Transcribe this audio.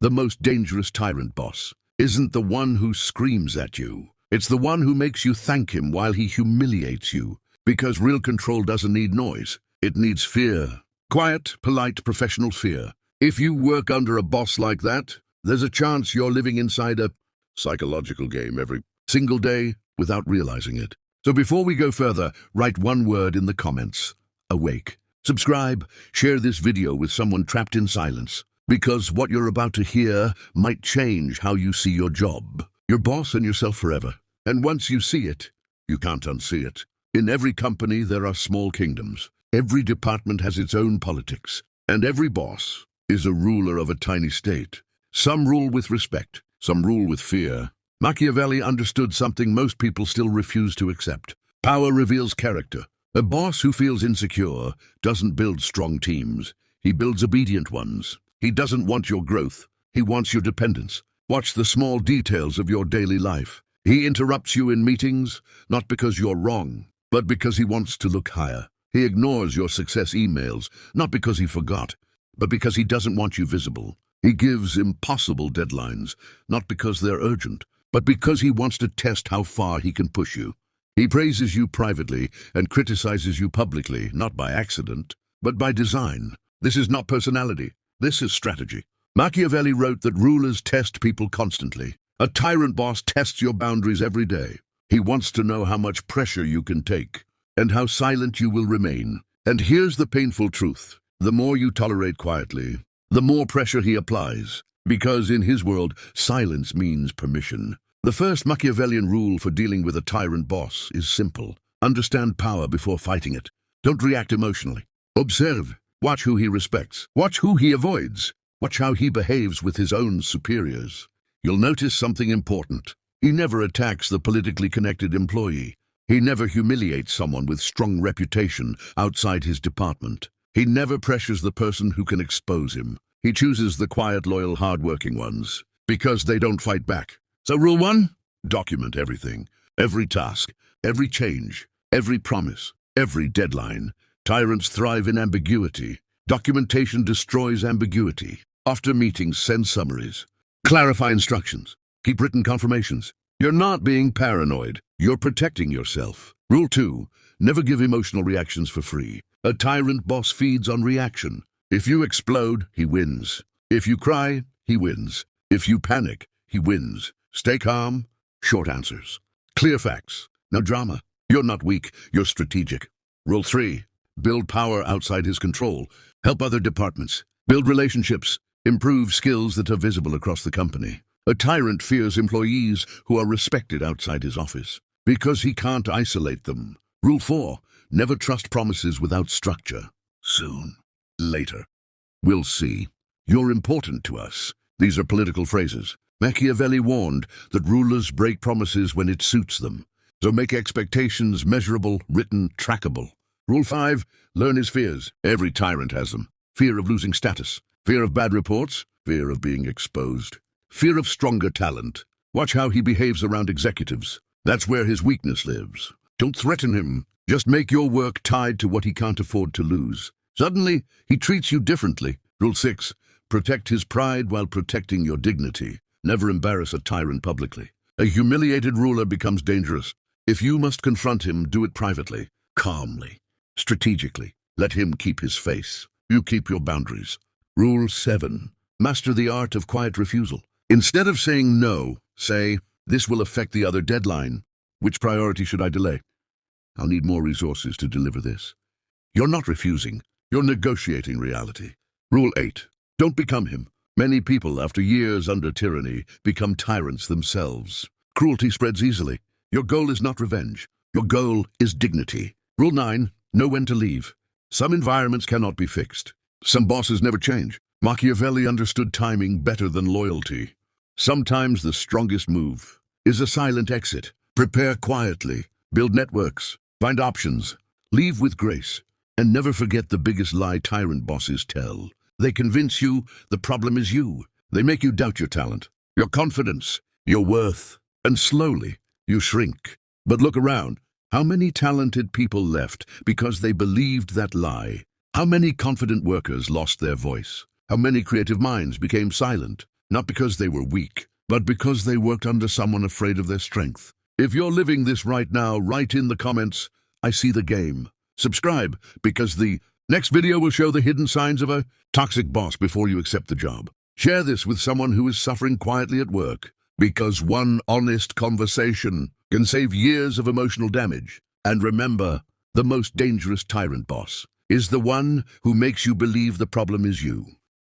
The most dangerous tyrant boss isn't the one who screams at you. It's the one who makes you thank him while he humiliates you. Because real control doesn't need noise. It needs fear. Quiet, polite, professional fear. If you work under a boss like that, there's a chance you're living inside a psychological game every single day without realizing it. So before we go further, write one word in the comments. Awake. Subscribe. Share this video with someone trapped in silence. Because what you're about to hear might change how you see your job, your boss, and yourself forever. And once you see it, you can't unsee it. In every company, there are small kingdoms. Every department has its own politics. And every boss is a ruler of a tiny state. Some rule with respect, some rule with fear. Machiavelli understood something most people still refuse to accept. Power reveals character. A boss who feels insecure doesn't build strong teams. He builds obedient ones. He doesn't want your growth. He wants your dependence. Watch the small details of your daily life. He interrupts you in meetings, not because you're wrong, but because he wants to look higher. He ignores your success emails, not because he forgot, but because he doesn't want you visible. He gives impossible deadlines, not because they're urgent, but because he wants to test how far he can push you. He praises you privately and criticizes you publicly, not by accident, but by design. This is not personality. This is strategy. Machiavelli wrote that rulers test people constantly. A tyrant boss tests your boundaries every day. He wants to know how much pressure you can take and how silent you will remain. And here's the painful truth. The more you tolerate quietly, the more pressure he applies. Because in his world, silence means permission. The first Machiavellian rule for dealing with a tyrant boss is simple. Understand power before fighting it. Don't react emotionally. Observe. Watch who he respects. Watch who he avoids. Watch how he behaves with his own superiors. You'll notice something important. He never attacks the politically connected employee. He never humiliates someone with strong reputation outside his department. He never pressures the person who can expose him. He chooses the quiet, loyal, hard-working ones because they don't fight back. So rule 1, document everything, every task, every change, every promise, every deadline. Tyrants thrive in ambiguity. Documentation destroys ambiguity. After meetings, send summaries. Clarify instructions. Keep written confirmations. You're not being paranoid. You're protecting yourself. Rule 2, never give emotional reactions for free. A tyrant boss feeds on reaction. If you explode, he wins. If you cry, he wins. If you panic, he wins. Stay calm, short answers. Clear facts, no drama. You're not weak, you're strategic. Rule 3, build power outside his control. Help other departments. Build relationships. Improve skills that are visible across the company. A tyrant fears employees who are respected outside his office because he can't isolate them. Rule 4, never trust promises without structure. Soon. Later. We'll see. You're important to us. These are political phrases. Machiavelli warned that rulers break promises when it suits them. So make expectations measurable, written, trackable. Rule 5, learn his fears. Every tyrant has them. Fear of losing status. Fear of bad reports. Fear of being exposed. Fear of stronger talent. Watch how he behaves around executives. That's where his weakness lives. Don't threaten him. Just make your work tied to what he can't afford to lose. Suddenly, he treats you differently. Rule 6, protect his pride while protecting your dignity. Never embarrass a tyrant publicly. A humiliated ruler becomes dangerous. If you must confront him, do it privately, calmly, strategically. Let him keep his face. You keep your boundaries. Rule 7, master the art of quiet refusal. Instead of saying no, say, this will affect the other deadline. Which priority should I delay? I'll need more resources to deliver this. You're not refusing. You're negotiating reality. Rule 8, don't become him. Many people, after years under tyranny, become tyrants themselves. Cruelty spreads easily. Your goal is not revenge. Your goal is dignity. Rule 9, know when to leave. Some environments cannot be fixed. Some bosses never change. Machiavelli understood timing better than loyalty. Sometimes the strongest move is a silent exit. Prepare quietly. Build networks. Find options. Leave with grace. And never forget the biggest lie tyrant bosses tell. They convince you the problem is you. They make you doubt your talent, your confidence, your worth. And slowly, you shrink. But look around. How many talented people left because they believed that lie? How many confident workers lost their voice? How many creative minds became silent? not because they were weak, but because they worked under someone afraid of their strength. If you're living this right now, write in the comments, "I see the game." Subscribe, because the next video will show the hidden signs of a toxic boss before you accept the job. Share this with someone who is suffering quietly at work, because one honest conversation can save years of emotional damage. And remember, the most dangerous tyrant boss is the one who makes you believe the problem is you.